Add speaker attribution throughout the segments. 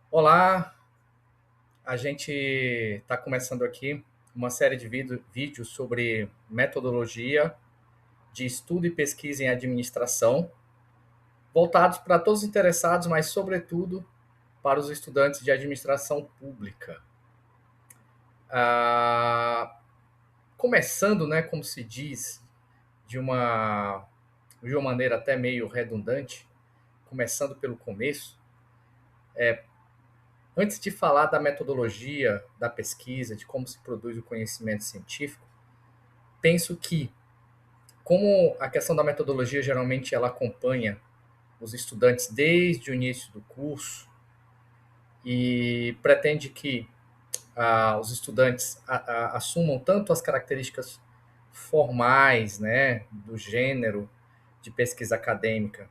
Speaker 1: Olá, a gente está começando aqui uma série de vídeos sobre metodologia de estudo e pesquisa em administração, voltados para todos os interessados, mas sobretudo para os estudantes de administração pública. Ah, Começando, né, como se diz, de uma maneira até meio redundante, começando pelo começo, antes de falar da metodologia da pesquisa, de como se produz o conhecimento científico, penso que como a questão da metodologia geralmente ela acompanha os estudantes desde o início do curso e pretende que os estudantes assumam tanto as características formais, né, do gênero de pesquisa acadêmica,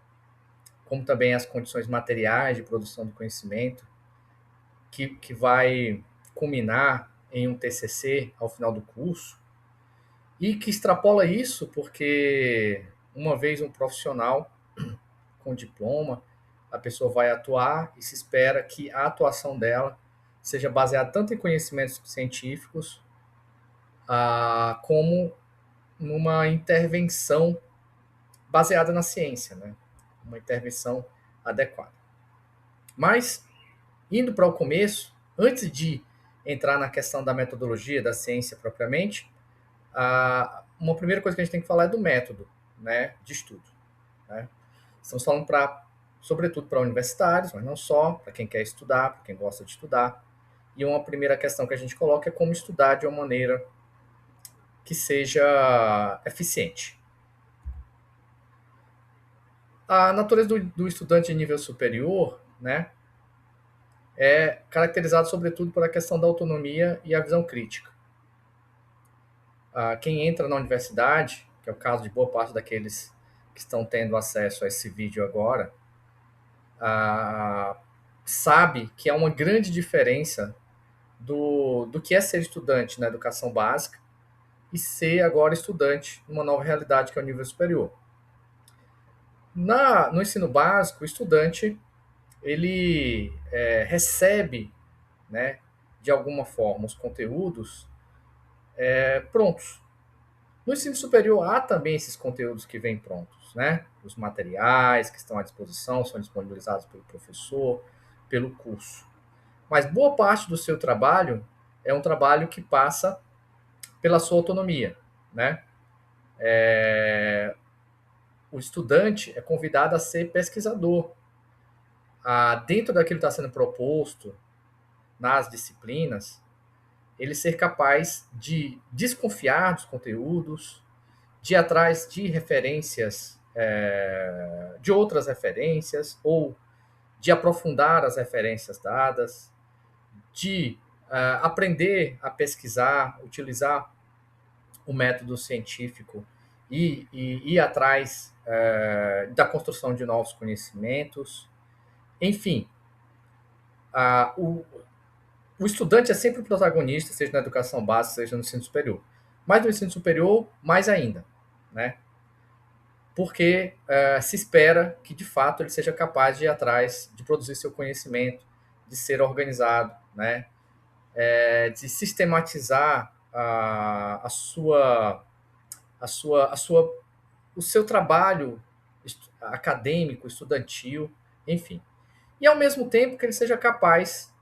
Speaker 1: como também as condições materiais de produção do conhecimento, que vai culminar em um TCC ao final do curso, e que extrapola isso porque, uma vez um profissional com diploma, a pessoa vai atuar e se espera que a atuação dela seja baseada tanto em conhecimentos científicos, como numa intervenção baseada na ciência, né? Uma intervenção adequada. Mas, indo para o começo, antes de entrar na questão da metodologia, da ciência propriamente, uma primeira coisa que a gente tem que falar é do método, né, de estudo. Né? Estamos falando sobretudo para universitários, mas não só, para quem quer estudar, para quem gosta de estudar. E uma primeira questão que a gente coloca é como estudar de uma maneira que seja eficiente. A natureza do estudante de nível superior, né, é caracterizado sobretudo por a questão da autonomia e a visão crítica. Quem entra na universidade, que é o caso de boa parte daqueles que estão tendo acesso a esse vídeo agora, sabe que há uma grande diferença do que é ser estudante na educação básica e ser agora estudante numa nova realidade que é o nível superior. No ensino básico, o estudante ele recebe, né, de alguma forma, os conteúdos prontos. No ensino superior há também esses conteúdos que vêm prontos, né? Os materiais que estão à disposição são disponibilizados pelo professor, pelo curso. Mas boa parte do seu trabalho é um trabalho que passa pela sua autonomia, né? O estudante é convidado a ser pesquisador. Dentro daquilo que está sendo proposto nas disciplinas, ele ser capaz de desconfiar dos conteúdos, de ir atrás de referências, de outras referências, ou de aprofundar as referências dadas, de aprender a pesquisar, utilizar o método científico e ir atrás da construção de novos conhecimentos. Enfim, o estudante é sempre o protagonista, seja na educação básica, seja no ensino superior. Mas no ensino superior, mais ainda, né? Porque se espera que, de fato, ele seja capaz de ir atrás, de produzir seu conhecimento, de ser organizado, né? De sistematizar o seu trabalho acadêmico, estudantil, enfim. E, ao mesmo tempo, que ele seja capaz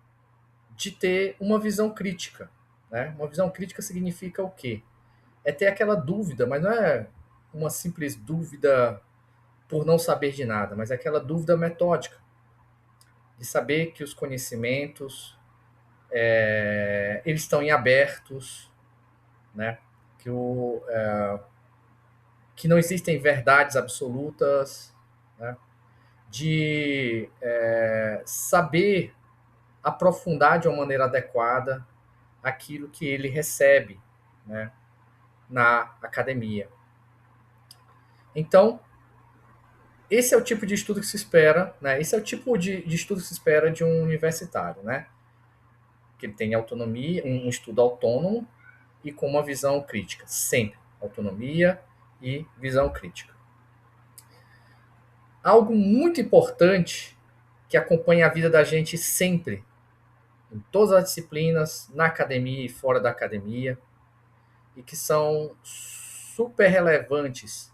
Speaker 1: de ter uma visão crítica. Né? Uma visão crítica significa o quê? É ter aquela dúvida, mas não é uma simples dúvida por não saber de nada, mas é aquela dúvida metódica, de saber que os conhecimentos eles estão em abertos, né? que, que não existem verdades absolutas, né? De saber aprofundar de uma maneira adequada aquilo que ele recebe, né, na academia. Então, esse é o tipo de estudo que se espera, né? Esse é o tipo de estudo que se espera de um universitário, né? Que ele tenha autonomia, um estudo autônomo e com uma visão crítica, sempre autonomia e visão crítica. Algo muito importante que acompanha a vida da gente sempre, em todas as disciplinas, na academia e fora da academia, e que são super relevantes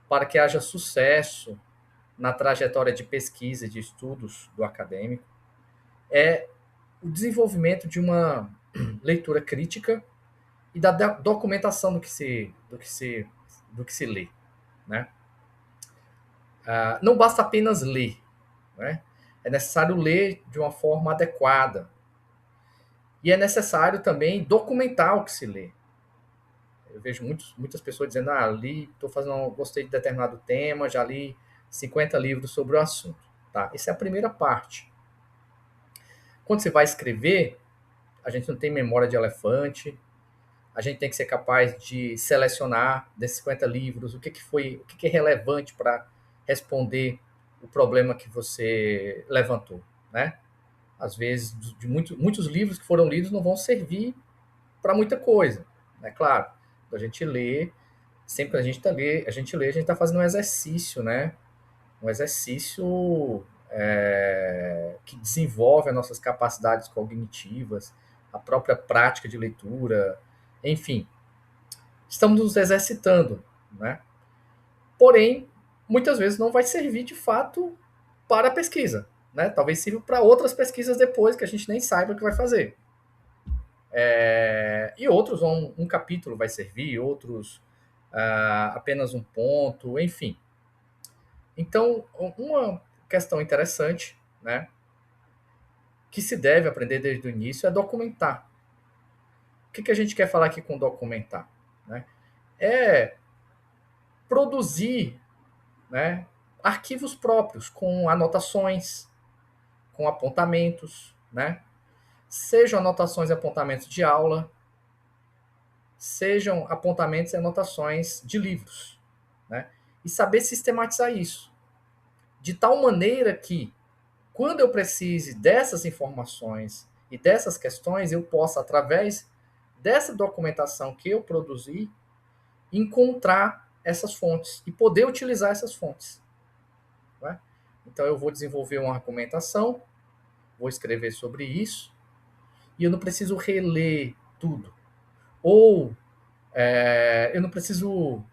Speaker 1: para que haja sucesso na trajetória de pesquisa e de estudos do acadêmico, é o desenvolvimento de uma leitura crítica e da documentação do que se lê, né? Não basta apenas ler, né? É necessário ler de uma forma adequada e é necessário também documentar o que se lê. Eu vejo muitas pessoas dizendo, gostei de determinado tema, já li 50 livros sobre o assunto. Tá? Essa é a primeira parte. Quando você vai escrever, a gente não tem memória de elefante, a gente tem que ser capaz de selecionar desses 50 livros o que é relevante para responder o problema que você levantou, né? Às vezes, muitos livros que foram lidos não vão servir para muita coisa, né? Claro, a gente lê, sempre que a gente está fazendo um exercício, né? Um exercício que desenvolve as nossas capacidades cognitivas, a própria prática de leitura, enfim, estamos nos exercitando, né? Porém, muitas vezes não vai servir de fato para a pesquisa, né? Talvez sirva para outras pesquisas depois que a gente nem saiba o que vai fazer. E outros, um capítulo vai servir, outros apenas um ponto, enfim. Então, uma questão interessante, né, que se deve aprender desde o início é documentar. O que a gente quer falar aqui com documentar? Né? É produzir, né, arquivos próprios, com anotações, com apontamentos, né? Sejam anotações e apontamentos de aula, sejam apontamentos e anotações de livros, né? E saber sistematizar isso, de tal maneira que, quando eu precise dessas informações e dessas questões, eu possa, através dessa documentação que eu produzi, encontrar essas fontes e poder utilizar essas fontes. Né? Então, eu vou desenvolver uma argumentação, vou escrever sobre isso, e eu não preciso reler tudo. Ou eu não preciso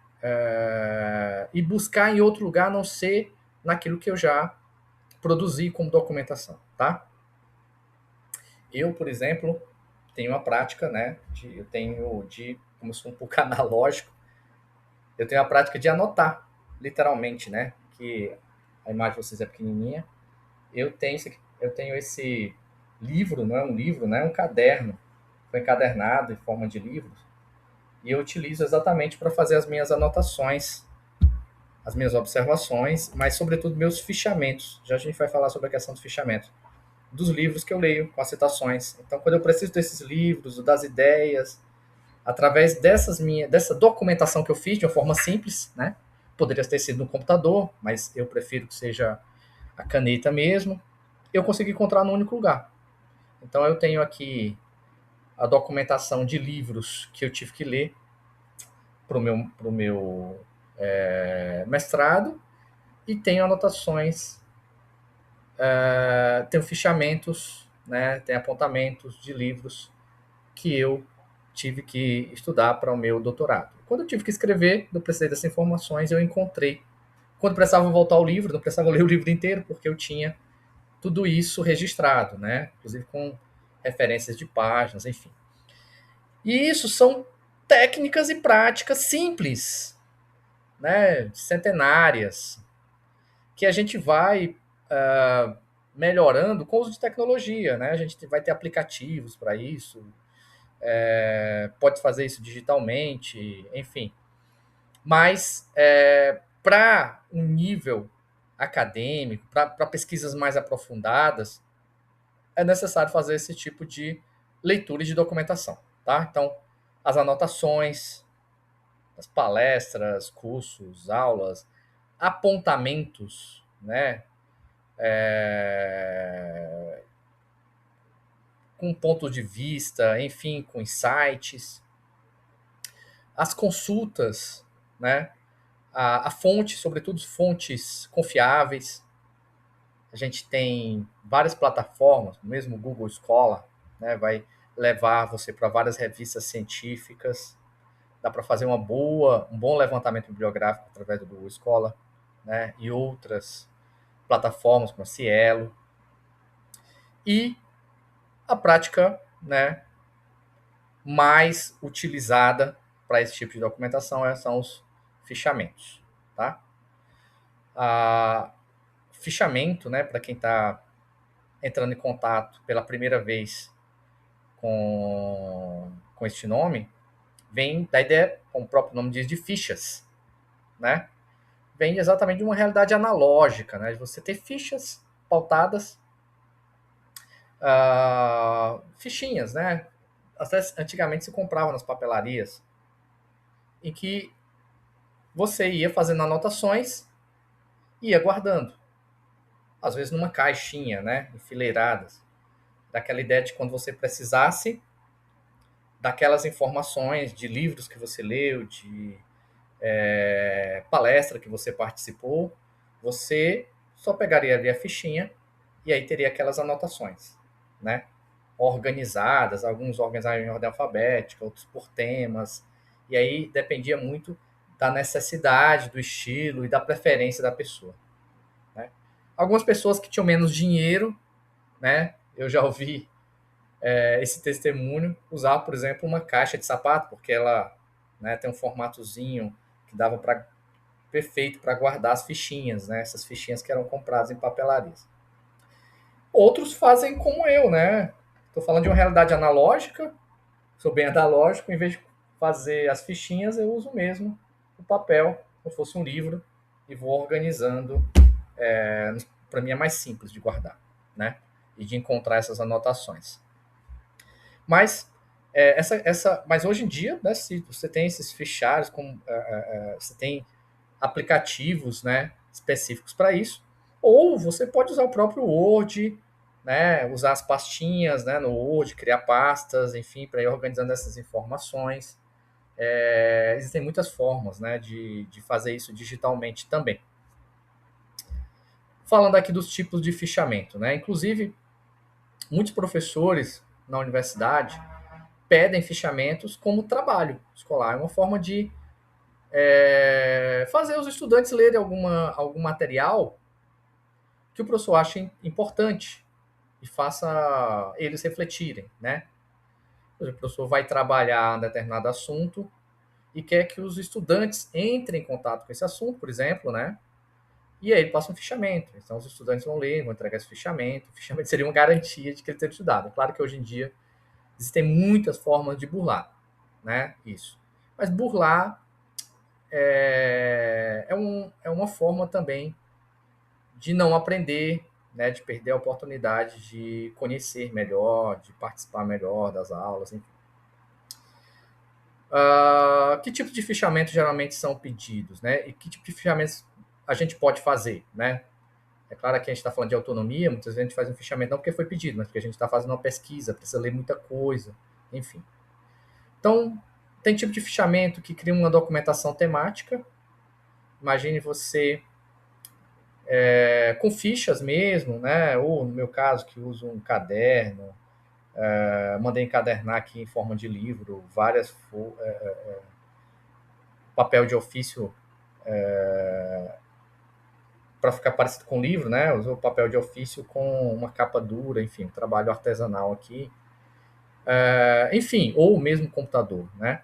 Speaker 1: ir buscar em outro lugar, a não ser naquilo que eu já produzi como documentação. Tá? Eu, por exemplo, tenho uma prática, né? Como eu sou um pouco analógico, eu tenho a prática de anotar, literalmente, né? Que a imagem de vocês é pequenininha. Eu tenho esse livro, não é um livro, né? É um caderno, foi encadernado em forma de livros, e eu utilizo exatamente para fazer as minhas anotações, as minhas observações, mas sobretudo meus fichamentos. Já a gente vai falar sobre a questão dos fichamentos dos livros que eu leio, com as citações. Então, quando eu preciso desses livros, das ideias, através dessa documentação que eu fiz de uma forma simples, né? Poderia ter sido no computador, mas eu prefiro que seja a caneta mesmo. Eu consegui encontrar num único lugar. Então, eu tenho aqui a documentação de livros que eu tive que ler para o meu mestrado e tenho anotações, tenho fichamentos, né? Tenho apontamentos de livros que eu tive que estudar para o meu doutorado. Quando eu tive que escrever, eu precisei dessas informações, eu encontrei. Quando precisava voltar ao livro, não precisava ler o livro inteiro, porque eu tinha tudo isso registrado, né? Inclusive com referências de páginas, enfim. E isso são técnicas e práticas simples, né? Centenárias, que a gente vai melhorando com o uso de tecnologia, né? A gente vai ter aplicativos para isso, pode fazer isso digitalmente, enfim. Mas para um nível acadêmico, para pesquisas mais aprofundadas, é necessário fazer esse tipo de leitura e de documentação. Tá? Então, as anotações, as palestras, cursos, aulas, apontamentos, né? Com pontos de vista, enfim, com insights, as consultas, né? A fonte, sobretudo fontes confiáveis, A gente tem várias plataformas, mesmo o Google Scholar, né, vai levar você para várias revistas científicas. Dá para fazer um bom levantamento bibliográfico através do Google Scholar, né, e outras plataformas como a Cielo. E a prática, né, mais utilizada para esse tipo de documentação são os fichamentos, tá? Fichamento, né, para quem está entrando em contato pela primeira vez com este nome, vem da ideia, como o próprio nome diz, de fichas, né? Vem exatamente de uma realidade analógica, né? De você ter fichas pautadas, fichinhas, né? Até antigamente se comprava nas papelarias, em que você ia fazendo anotações e ia guardando. Às vezes numa caixinha, né? Enfileiradas. Daquela ideia de quando você precisasse daquelas informações de livros que você leu, de palestra que você participou, você só pegaria ali a fichinha e aí teria aquelas anotações, né? Organizadas, alguns organizados em ordem alfabética, outros por temas, e aí dependia muito da necessidade, do estilo e da preferência da pessoa, né? Algumas pessoas que tinham menos dinheiro, né? Eu já ouvi esse testemunho usar, por exemplo, uma caixa de sapato, porque ela, né, tem um formatozinho que dava para perfeito para guardar as fichinhas, né? Essas fichinhas que eram compradas em papelarias. Outros fazem como eu, né? Estou falando de uma realidade analógica, sou bem analógico, em vez de fazer as fichinhas, eu uso mesmo o papel, como se fosse um livro, e vou organizando. Para mim é mais simples de guardar, né? E de encontrar essas anotações. Mas mas hoje em dia, né, se você tem esses fichários, você tem aplicativos, né, específicos para isso, ou você pode usar o próprio Word, né, usar as pastinhas, né, no Word, criar pastas, enfim, para ir organizando essas informações. Existem muitas formas, né, de fazer isso digitalmente também. Falando aqui dos tipos de fichamento, né, inclusive muitos professores na universidade pedem fichamentos como trabalho escolar, é uma forma de fazer os estudantes lerem algum material que o professor ache importante e faça eles refletirem, né? O professor vai trabalhar um determinado assunto e quer que os estudantes entrem em contato com esse assunto, por exemplo, né? E aí ele passa um fichamento. Então os estudantes vão ler, vão entregar esse fichamento. O fichamento seria uma garantia de que ele teve estudado. Claro que hoje em dia existem muitas formas de burlar, né? Isso. Mas burlar é uma forma também de não aprender, né, de perder a oportunidade de conhecer melhor, de participar melhor das aulas, enfim. Que tipo de fichamento geralmente são pedidos, né? E que tipo de fichamentos a gente pode fazer, né? É claro que a gente está falando de autonomia, muitas vezes a gente faz um fichamento não porque foi pedido, mas porque a gente está fazendo uma pesquisa, precisa ler muita coisa, enfim. Então, tem tipo de fichamento que cria uma documentação temática. Imagine você com fichas mesmo, né? Ou no meu caso, que uso um caderno, mandei encadernar aqui em forma de livro, papel de ofício para ficar parecido com livro, né? Usou papel de ofício com uma capa dura, enfim, um trabalho artesanal aqui. Enfim, ou mesmo computador, né?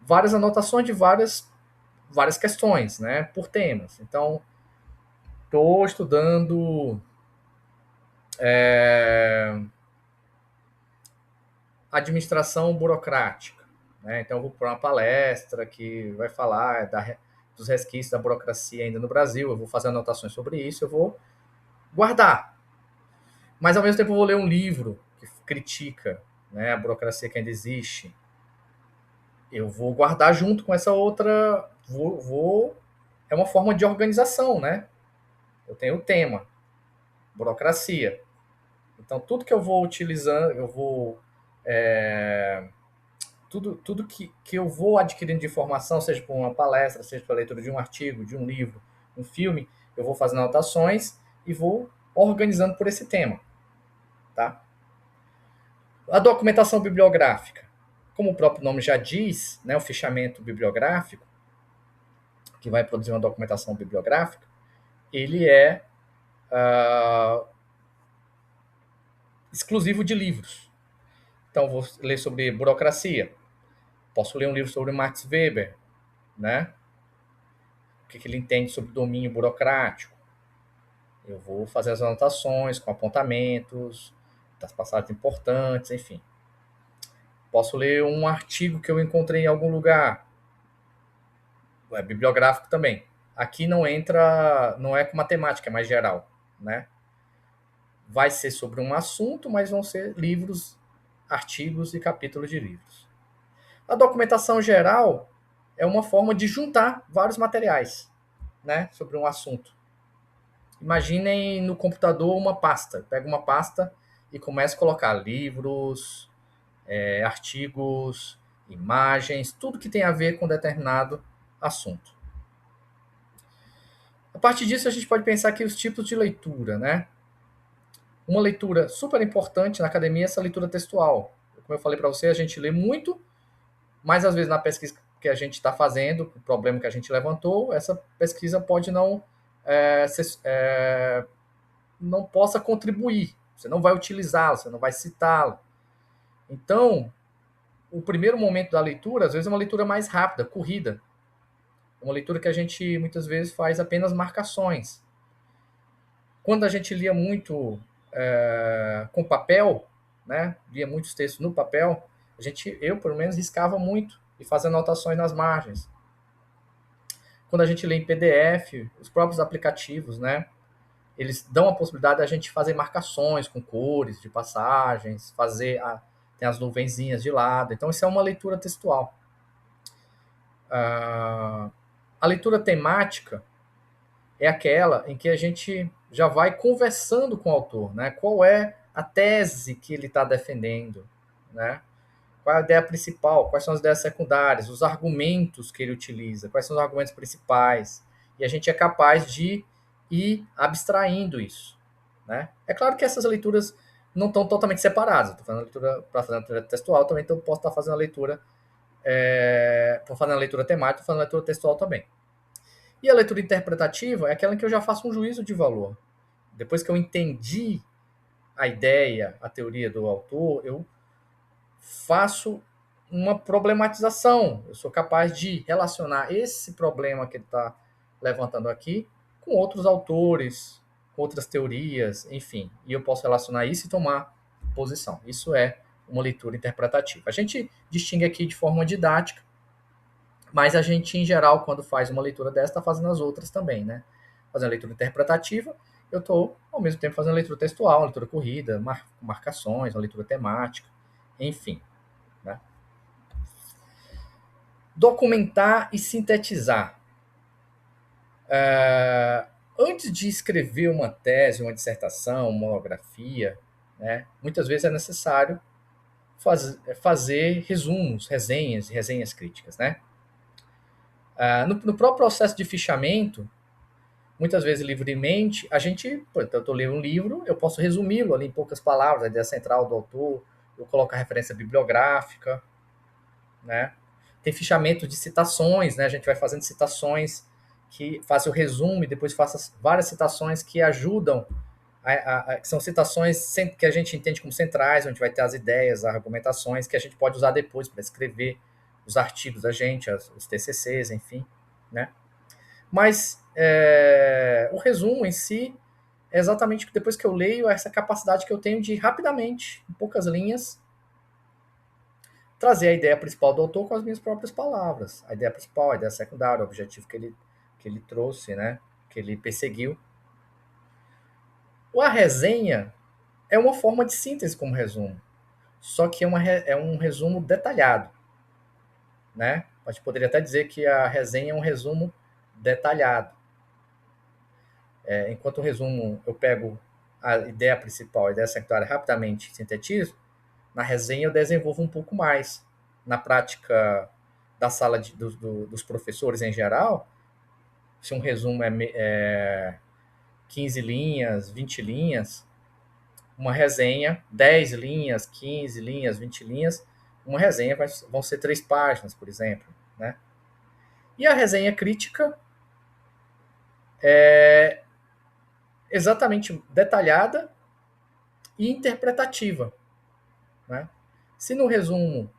Speaker 1: Várias anotações de várias questões, né? Por temas. Então, estou estudando administração burocrática, né? Então, eu vou para uma palestra que vai falar dos resquícios da burocracia ainda no Brasil, eu vou fazer anotações sobre isso, eu vou guardar. Mas, ao mesmo tempo, eu vou ler um livro que critica, né, a burocracia que ainda existe. Eu vou guardar junto com essa outra. É uma forma de organização, né? Eu tenho o tema, burocracia. Então, tudo que eu vou utilizando, eu vou tudo que eu vou adquirindo de informação, seja por uma palestra, seja pela leitura de um artigo, de um livro, um filme, eu vou fazendo anotações e vou organizando por esse tema, tá? A documentação bibliográfica, como o próprio nome já diz, né, o fichamento bibliográfico, que vai produzir uma documentação bibliográfica, ele é exclusivo de livros. Então, vou ler sobre burocracia. Posso ler um livro sobre Max Weber, né? O que ele entende sobre domínio burocrático. Eu vou fazer as anotações com apontamentos das passagens importantes, enfim. Posso ler um artigo que eu encontrei em algum lugar. É bibliográfico também. Aqui não entra, não é com matemática, é mais geral, né? Vai ser sobre um assunto, mas vão ser livros, artigos e capítulos de livros. A documentação geral é uma forma de juntar vários materiais, né, sobre um assunto. Imaginem no computador uma pasta. Pega uma pasta e começa a colocar livros, artigos, imagens, tudo que tem a ver com determinado assunto. A partir disso, a gente pode pensar aqui os tipos de leitura, né? Uma leitura super importante na academia é essa leitura textual. Como eu falei para você, a gente lê muito, mas às vezes na pesquisa que a gente está fazendo, o problema que a gente levantou, essa pesquisa pode não possa contribuir. Você não vai utilizá-la, você não vai citá-la. Então, o primeiro momento da leitura, às vezes, é uma leitura mais rápida, corrida. É uma leitura que a gente, muitas vezes, faz apenas marcações. Quando a gente lia muito com papel, né, lia muitos textos no papel, eu, pelo menos, riscava muito e fazia anotações nas margens. Quando a gente lê em PDF, os próprios aplicativos, né, eles dão a possibilidade da gente fazer marcações com cores de passagens, tem as nuvenzinhas de lado. Então, isso é uma leitura textual. A leitura temática é aquela em que a gente já vai conversando com o autor, né? Qual é a tese que ele está defendendo, né? Qual é a ideia principal, quais são as ideias secundárias, os argumentos que ele utiliza, quais são os argumentos principais. E a gente é capaz de ir abstraindo isso, né? É claro que essas leituras não estão totalmente separadas. Estou fazendo leitura para fazer a leitura textual, também posso estar fazendo a leitura, estou fazendo a leitura temática, estou fazendo a leitura textual também. E a leitura interpretativa é aquela em que eu já faço um juízo de valor. Depois que eu entendi a ideia, a teoria do autor, eu faço uma problematização. Eu sou capaz de relacionar esse problema que ele está levantando aqui com outros autores, com outras teorias, enfim. E eu posso relacionar isso e tomar posição. Isso é uma leitura interpretativa. A gente distingue aqui de forma didática, mas a gente, em geral, quando faz uma leitura dessa, está fazendo as outras também, né? Fazendo a leitura interpretativa, eu estou, ao mesmo tempo, fazendo a leitura textual, uma leitura corrida, marcações, uma leitura temática, enfim. Né? Documentar e sintetizar. Antes de escrever uma tese, uma dissertação, uma monografia, né, muitas vezes é necessário fazer resumos, resenhas críticas. Né? No próprio processo de fichamento, muitas vezes livremente, eu estou lendo um livro, eu posso resumi-lo ali em poucas palavras, a ideia central do autor, eu coloco a referência bibliográfica, né? Tem fichamento de citações, né? A gente vai fazendo citações que faça o resumo e depois faça várias citações que ajudam, que são citações que a gente entende como centrais, onde vai ter as ideias, as argumentações que a gente pode usar depois para escrever os artigos da gente, os TCCs, enfim, né? Mas o resumo em si é exatamente depois que eu leio essa capacidade que eu tenho de rapidamente, em poucas linhas, trazer a ideia principal do autor com as minhas próprias palavras. A ideia principal, a ideia secundária, o objetivo que ele trouxe, né? Que ele perseguiu. A resenha é uma forma de síntese como resumo, só que é um resumo detalhado, né? A gente poderia até dizer que a resenha é um resumo detalhado. Enquanto o resumo eu pego a ideia principal, a ideia secundária rapidamente sintetizo, na resenha eu desenvolvo um pouco mais. Na prática da sala dos professores em geral, se um resumo 15 linhas, 20 linhas, uma resenha, 10 linhas, 15 linhas, 20 linhas, uma resenha vão ser 3 páginas, por exemplo, né? E a resenha crítica é exatamente detalhada e interpretativa, né? Se no resumo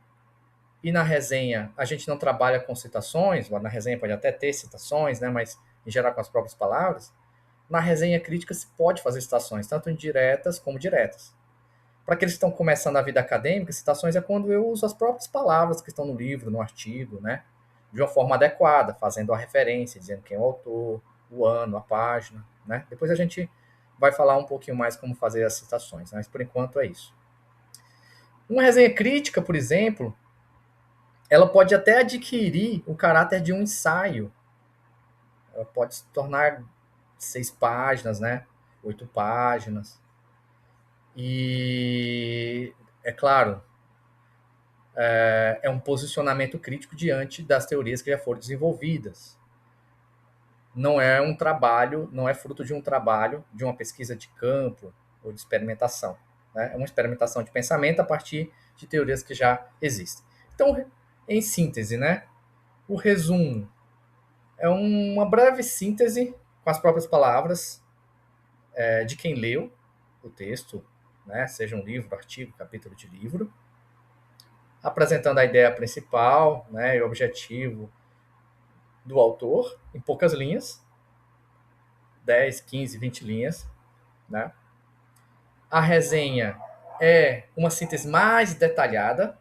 Speaker 1: e na resenha a gente não trabalha com citações, na resenha pode até ter citações, né, mas em geral com as próprias palavras, na resenha crítica se pode fazer citações, tanto indiretas como diretas. Para aqueles que estão começando a vida acadêmica, citações é quando eu uso as próprias palavras que estão no livro, no artigo, né, de uma forma adequada, fazendo a referência, dizendo quem é o autor, o ano, a página, né. Depois a gente vai falar um pouquinho mais como fazer as citações, né, mas por enquanto é isso. Uma resenha crítica, por exemplo, ela pode até adquirir o caráter de um ensaio. Ela pode se tornar 6 páginas, né? 8 páginas. E, é claro, é um posicionamento crítico diante das teorias que já foram desenvolvidas. Não é um trabalho, não é fruto de um trabalho, de uma pesquisa de campo ou de experimentação. Né? É uma experimentação de pensamento a partir de teorias que já existem. Então, em síntese, né? O resumo é uma breve síntese, com as próprias palavras, de quem leu o texto, né, seja um livro, artigo, capítulo de livro, apresentando a ideia principal, né, e o objetivo do autor, em poucas linhas, 10, 15, 20 linhas. Né? A resenha é uma síntese mais detalhada,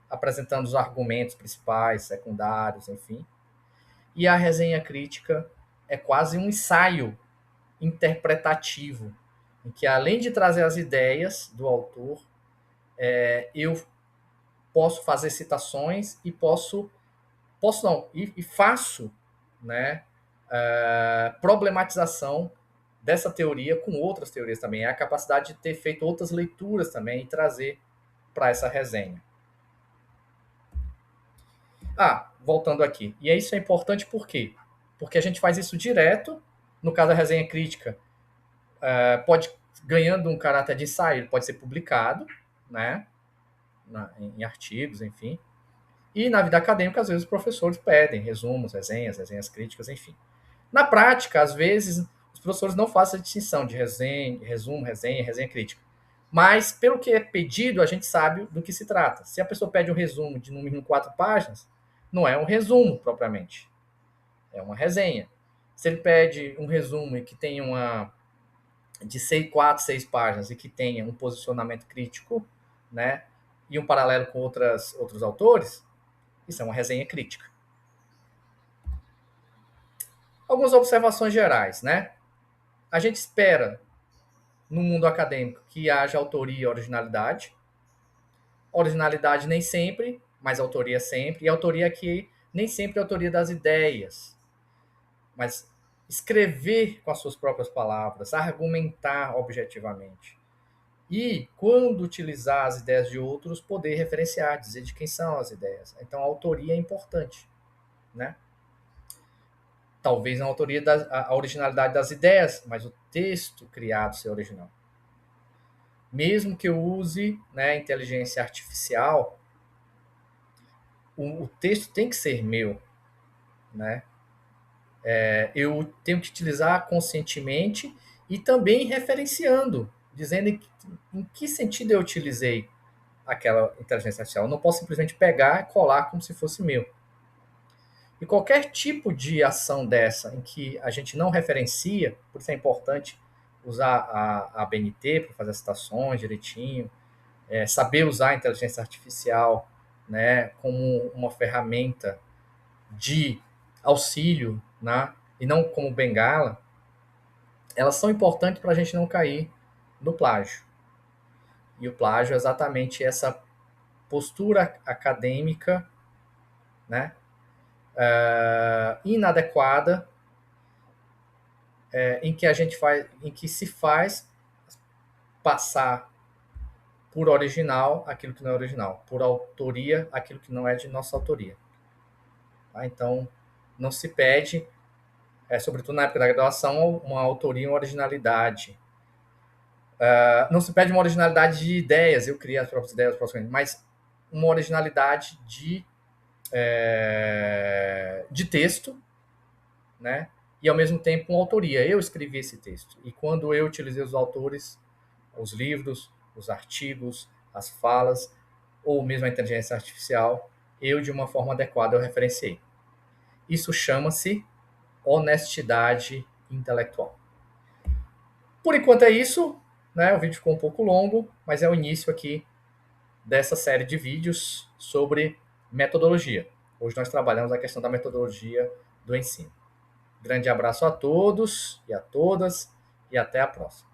Speaker 1: apresentando os argumentos principais, secundários, enfim. E a resenha crítica é quase um ensaio interpretativo, em que além de trazer as ideias do autor, eu posso fazer citações e posso não, e faço, né, problematização dessa teoria com outras teorias também. É a capacidade de ter feito outras leituras também e trazer para essa resenha. Voltando aqui. E isso é importante por quê? Porque a gente faz isso direto, no caso da resenha crítica, pode, ganhando um caráter de ensaio, pode ser publicado, né, em artigos, enfim. E na vida acadêmica, às vezes, os professores pedem resumos, resenhas críticas, enfim. Na prática, às vezes, os professores não fazem a distinção de resumo, resenha crítica. Mas, pelo que é pedido, a gente sabe do que se trata. Se a pessoa pede um resumo de no mínimo 4 páginas, não é um resumo propriamente, é uma resenha. Se ele pede um resumo e que tenha de 4, 6 páginas e que tenha um posicionamento crítico, né, e um paralelo com outros autores, isso é uma resenha crítica. Algumas observações gerais, né? A gente espera, no mundo acadêmico, que haja autoria e originalidade. Originalidade nem sempre, mas autoria sempre. E autoria aqui nem sempre é autoria das ideias, mas escrever com as suas próprias palavras, argumentar objetivamente. E, quando utilizar as ideias de outros, poder referenciar, dizer de quem são as ideias. Então, a autoria é importante, né? Talvez não a originalidade das ideias, mas o texto criado ser original. Mesmo que eu use, né, inteligência artificial, o texto tem que ser meu, né? Eu tenho que utilizar conscientemente e também referenciando, dizendo em que sentido eu utilizei aquela inteligência artificial. Eu não posso simplesmente pegar e colar como se fosse meu. E qualquer tipo de ação dessa em que a gente não referencia, por isso é importante usar a BNT para fazer as citações direitinho, saber usar a inteligência artificial, né, como uma ferramenta de auxílio, né, e não como bengala, elas são importantes para a gente não cair no plágio. E o plágio é exatamente essa postura acadêmica, né, inadequada, em que se faz passar por original aquilo que não é original, por autoria aquilo que não é de nossa autoria. Tá? Então, não se pede sobretudo na época da graduação, uma autoria e uma originalidade. Não se pede uma originalidade de ideias, eu criei as próprias ideias, mas uma originalidade de texto, né? E ao mesmo tempo uma autoria. Eu escrevi esse texto. E quando eu utilizei os autores, os livros, os artigos, as falas, ou mesmo a inteligência artificial, eu, de uma forma adequada, eu referenciei. Isso chama-se honestidade intelectual. Por enquanto é isso, né? O vídeo ficou um pouco longo, mas é o início aqui dessa série de vídeos sobre metodologia. Hoje nós trabalhamos a questão da metodologia do ensino. Grande abraço a todos e a todas e até a próxima.